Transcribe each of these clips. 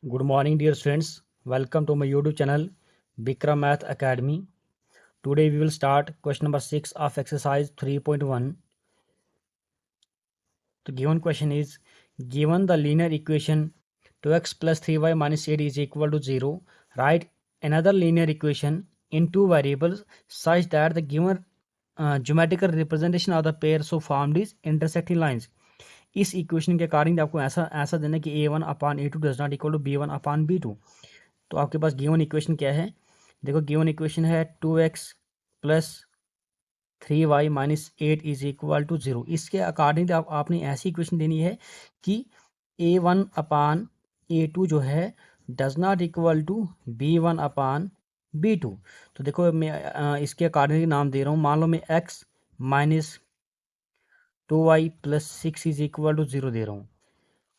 Good morning, dear students. Welcome to my YouTube channel, Bikram Math Academy. Today we will start question number 6 of exercise 3.1. The given question is, given the linear equation 2x plus 3y minus 8 is equal to 0, write another linear equation in two variables such that the given geometrical representation of the pair so formed is intersecting lines. इस equation के according आपको ऐसा देना कि a1/a2 does not equal to b1/b2. तो आपके पास given equation क्या है? देखो, गिवन इक्वेशन है 2x plus 3y minus 8 is equal to 0. इसके अकॉर्डिंग आपने ऐसी इक्वेशन देनी है कि a1/a2 जो है does not equal to b1/b2. तो देखो, मैं इसके अकॉर्डिंग नाम दे रहा हूँ. मान लो मैं x minus 2y plus 6 is equal to 0 दे रहा हूँ.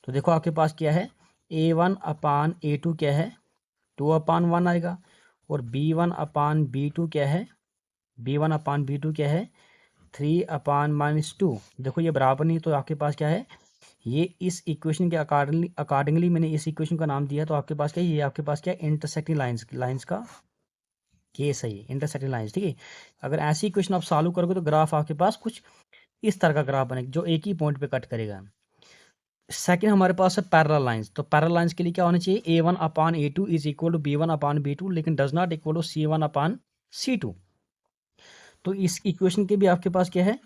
तो देखो आपके पास क्या है, a1/a2 क्या है, 2/1 आएगा. और b1/b2 क्या है, b1/b2 क्या है, 3/-2. देखो ये बराबर नहीं, तो आपके पास क्या है, ये इस इक्वेशन के अकॉर्डिंगली मैंने इस इक्वेशन का नाम दिया. तो आपके पास क्या है, ये आपके पास क्या है, इंटरसेक्टिंग लाइंस का केस है, ये इंटरसेक्टिंग लाइंस. ठीक है, अगर ऐसी इक्वेशन आप सॉल्व करोगे तो ग्राफ आपके पास कुछ इस तरह का ग्राफ बनेगा जो एक ही पॉइंट पे कट करेगा. सेकंड हमारे पास है पैरेलल लाइंस. तो पैरेलल लाइंस के लिए क्या होना चाहिए, a1/a2 is equal to b1/b2, लेकिन does not equal to c1/c2. तो इस इक्वेशन के भी आपके पास क्या है,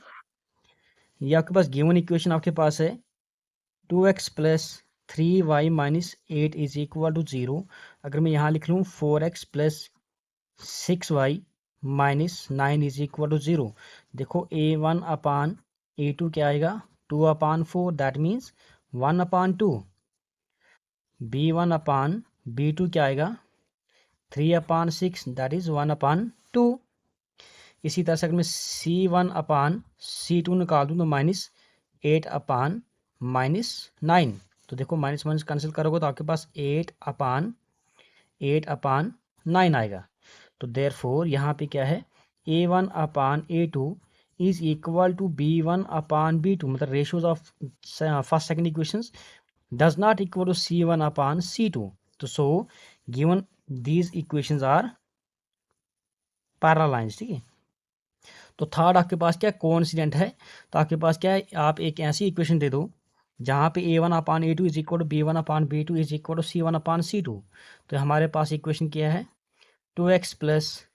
ये आपके पास गिवन इक्वेशन आपके पास है 2x plus 3y minus 8 is equal to 0. अगर मैं यहाँ लिख लूँ 4x plus 6y minus 9 is equal to 0. देखो a1/a2 क्या आएगा, 2/4, दैट मीन्स 1/2. b1/b2 क्या आएगा, 3/6, दैट इज 1/2. इसी तरह से अगर मैं c1/c2 निकाल दूँ तो -8/-9. तो देखो माइनस माइनस कैंसिल करोगे तो आपके पास 8/9 आएगा. तो देयरफॉर यहाँ पे क्या है, a1/a2 is equal to b1/b2, मतलब ratios of first second equations does not equal to c1/c2. तो so given these equations are parallel lines. ठीक है, तो थर्ड आपके पास क्या कोइंसिडेंट है. तो आपके पास क्या है, आप एक ऐसी इक्वेशन दे दो जहाँ पे a1/a2 is equal to b1/b2 is equal to c1/c2. तो हमारे पास इक्वेशन क्या है, 2x plus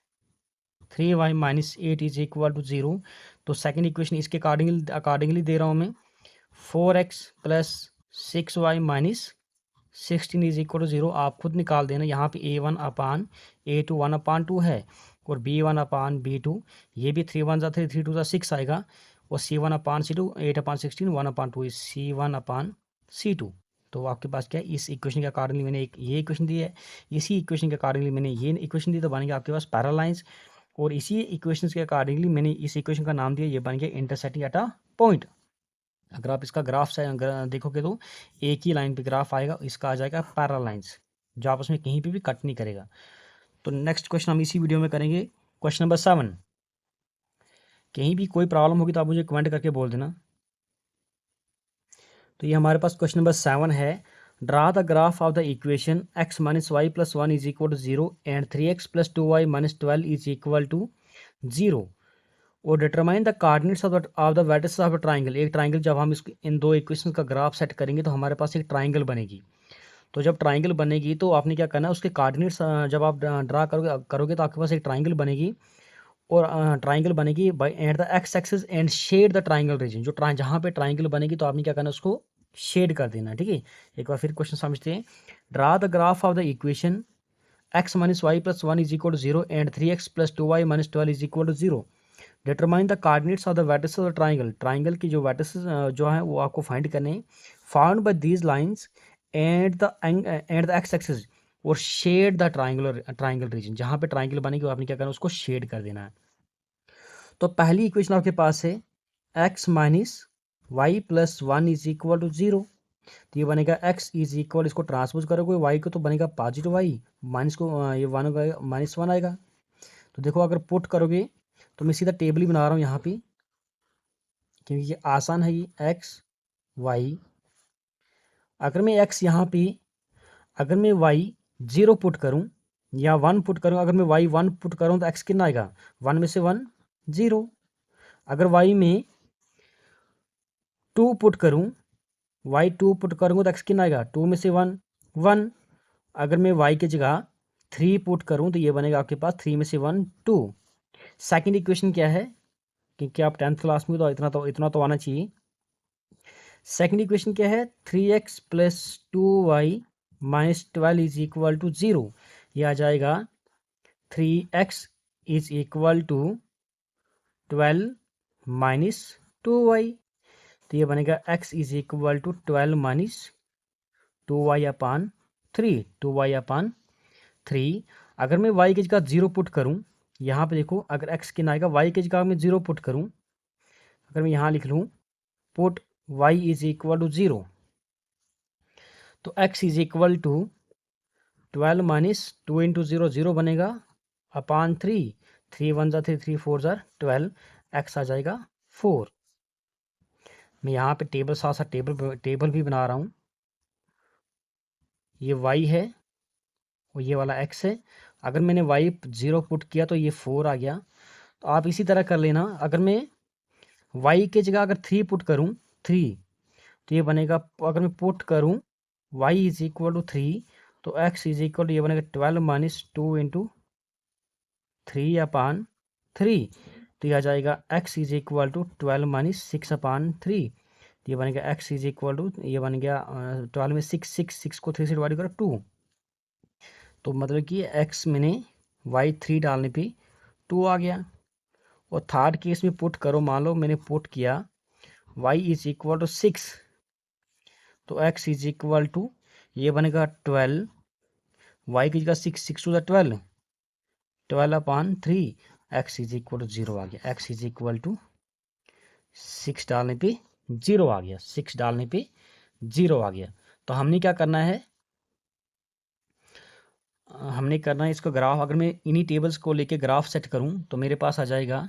3y minus 8 is equal to 0. तो सेकेंड इक्वेशन इसके अकॉर्डिंगली दे रहा हूँ मैं, 4x plus 6y minus 16 is equal to 0. आप खुद निकाल देना. यहाँ पे a1/a2 1/2 है और b1/b2 ये भी 3 1 3 3 2 6 आएगा. और c1/c2 8/16 1/2 इज c1/c2. तो आपके पास क्या है, इस इक्वेशन के अकॉर्डिंगली मैंने एक ये इक्वेशन दी है, इसी इक्वेशन के अकॉर्डिंगली मैंने ये इक्वेशन दी, तो बनेगा आपके पास पैरेलल लाइंस. और इसी इक्वेशन के अकॉर्डिंगली मैंने इस इक्वेशन का नाम दिया, ये बन गया इंटरसेक्टिंग एट अ पॉइंट. अगर आप इसका ग्राफ से देखोगे तो एक ही लाइन पे ग्राफ आएगा, इसका आ जाएगा पैरेलल लाइंस, जो आपस में कहीं पे भी कट नहीं करेगा. तो नेक्स्ट क्वेश्चन हम इसी वीडियो में करेंगे, क्वेश्चन नंबर 7. कहीं भी कोई प्रॉब्लम होगी तो आप मुझे कमेंट करके बोल देना. तो ये हमारे पास क्वेश्चन नंबर 7 है. Draw the graph of the equation x minus y plus 1 is equal to 0 and 3x plus 2y minus 12 is equal to 0. और determine the coordinates of the vertices of a triangle. एक triangle जब हम इन दो equation का graph set करेंगे तो हमारे पास एक ट्राइंगल बनेगी. तो जब ट्राइंगल बनेगी तो आपने क्या करना है, उसके कोऑर्डिनेट्स जब आप ड्रा करोगे तो आपके पास एक ट्राइंगल बनेगी. और ट्राइंगल बनेगी by at the x axis and shade the triangle region. जो जहाँ पे ट्राइंगल बनेगी तो आपने क्या करना है, उसको शेड कर देना. ठीक है, एक बार फिर क्वेश्चन समझते हैं. Draw the graph of the equation x minus y plus 1 is equal to 0 and 3x plus 2y minus 12 is equal to 0. Determine the coordinates of the vertices of the triangle. Triangle की जो vertices जो है वो आपको find करने हैं. Found by these lines and the x axis और shade the triangle reason. जहाँ पे ट्राइंगल बनेगी आपने क्या करना है, उसको शेड कर देना है. तो पहली इक्वेशन आपके पास है x minus y plus 1 is equal to 0. तो ये बनेगा x इज इक्वल, इसको ट्रांसपोज करोगे y को तो बनेगा पॉजिटिव y, माइनस को ये -1 आएगा. तो देखो अगर पुट करोगे तो मैं सीधा टेबल ही बना रहा हूँ यहाँ पे, क्योंकि ये आसान है. ये x y, अगर मैं x यहाँ पे अगर मैं y 0 पुट करूं या 1 पुट करूं, अगर मैं y 1 पुट करूं तो x कितना आएगा, 1 में से 1 0। अगर y में 2 पुट करूं, y 2 पुट करूंगा तो x कितना आएगा, 2 में से 1 1। अगर मैं y की जगह 3 पुट करूं तो ये बनेगा आपके पास 3 में से 1 2। सेकंड इक्वेशन क्या है, क्योंकि आप 10th क्लास में, तो इतना तो आना चाहिए। सेकंड इक्वेशन क्या है, 3x plus 2y minus 12 is equal to 0। यह आ जाएगा 3x is equal to 12 minus 2y। तो ये बनेगा x is equal to 12 minus 2y upon 3, 2y upon 3। अगर मैं y की जगह 0 पुट करूं, यहाँ पे देखो, अगर x कितना आएगा, y की जगह मैं 0 पुट करूं, अगर मैं यहाँ लिख लूँ put y is equal to 0, तो x is equal to 12 minus 2 into 0 0 बनेगा अपान 3, 3 1 जा 3, 3 4 जा 12, x आ जाएगा 4। मैं यहाँ पे टेबल साथ साथ टेबल भी बना रहा हूँ। ये y है और ये वाला x है। अगर मैंने y 0 पुट किया तो ये 4 आ गया। तो आप इसी तरह कर लेना। अगर मैं y के जगह अगर 3 पुट करूँ 3, तो ये बनेगा, अगर मैं पुट करूँ y इज इक्वल टू 3, तो x इज इक्वल टू ये बनेगा 12 माइनस 2 इंटू 3 अपान 3। तो यह आ जाएगा x is equal to 12 minus 6 upon 3। ये बनेगा x इज इक्वल टू, ये बन गया 12 में 6 6 6 को 3 से डिवाइड करो 2। तो मतलब कि x मैंने y 3 डालने पे 2 आ गया। और थर्ड केस में पुट करो, मान लो मैंने पुट किया y इज इक्वल टू 6, तो x इज इक्वल टू ये बनेगा 12, y की जगह 6 6 two 12, 12 upon 3, x is equal to 0 आ गया। x इज इक्वल टू 6 डालने पे 0 आ गया, 6 डालने पे 0 आ गया। तो हमने क्या करना है, हमने करना है इसको ग्राफ। अगर मैं इन्हीं टेबल्स को लेके ग्राफ सेट करूं तो मेरे पास आ जाएगा।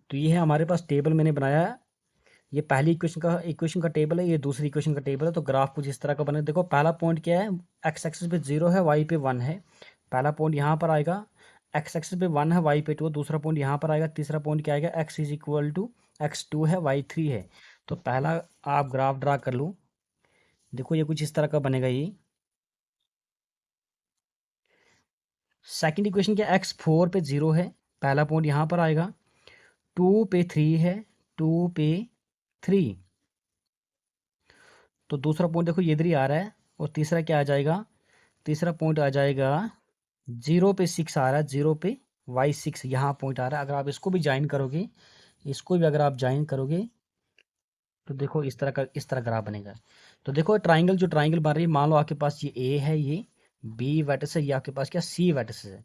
तो ये है हमारे पास टेबल मैंने बनाया है। ये पहली इक्वेशन का टेबल है, ये दूसरी इक्वेशन का टेबल है। तो ग्राफ कुछ इस तरह का बने। देखो पहला पॉइंट क्या है, एक्स एक्सिस पे 0 है, वाई पे 1 है। पहला पॉइंट यहाँ पर आएगा, एक्स एक्सिस पे 1 है, वाई पे 2। दूसरा पॉइंट यहाँ पर आएगा। तीसरा पॉइंट क्या आएगा, x is equal to x2 है, y3 है। तो पहला आप ग्राफ ड्रा कर लो। देखो ये कुछ इस तरह का बनेगा। ये सेकंड इक्वेशन क्या, x4 पे 0 है, पहला पॉइंट यहाँ पर आएगा। 2 पे 3 है, 2 पे 3। तो दूसरा पॉइंट देखो ये इधर ही आ रहा है। और तीसरा क्या आ जाएगा, तीसरा पॉइंट आ जाएगा 0 पे 6 आ रहा है, 0 पे y6 यहाँ पॉइंट आ रहा है। अगर आप इसको भी ज्वाइन करोगे, इसको भी अगर आप ज्वाइन करोगे, तो देखो इस तरह ग्राफ बनेगा। तो देखो ट्राइंगल, जो ट्राइंगल बन रही है, मान लो आपके पास ये ए है, ये बी वर्टिस है, ये आपके पास क्या सी वर्टिस है।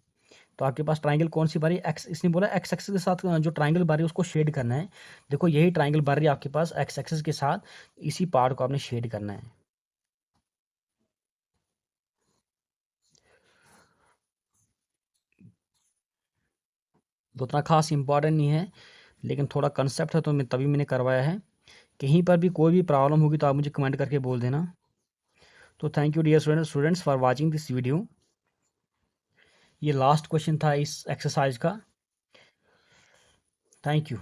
तो आपके पास ट्राइंगल कौन सी बन रही है, एक्स, इसने बोला एक्स एक्सिस के साथ जो ट्राइंगल बन रही है उसको शेड करना है। देखो यही ट्राइंगल बन रही है आपके पास एक्स एक्सिस के साथ, इसी पार्ट को आपने शेड करना है। तो उतना खास इंपॉर्टेंट नहीं है, लेकिन थोड़ा कंसेप्ट है तो मैं तभी मैंने करवाया है। कहीं पर भी कोई भी प्रॉब्लम होगी तो आप मुझे कमेंट करके बोल देना। तो thank you dear students for watching this video. ये लास्ट क्वेश्चन था इस एक्सरसाइज का। Thank you.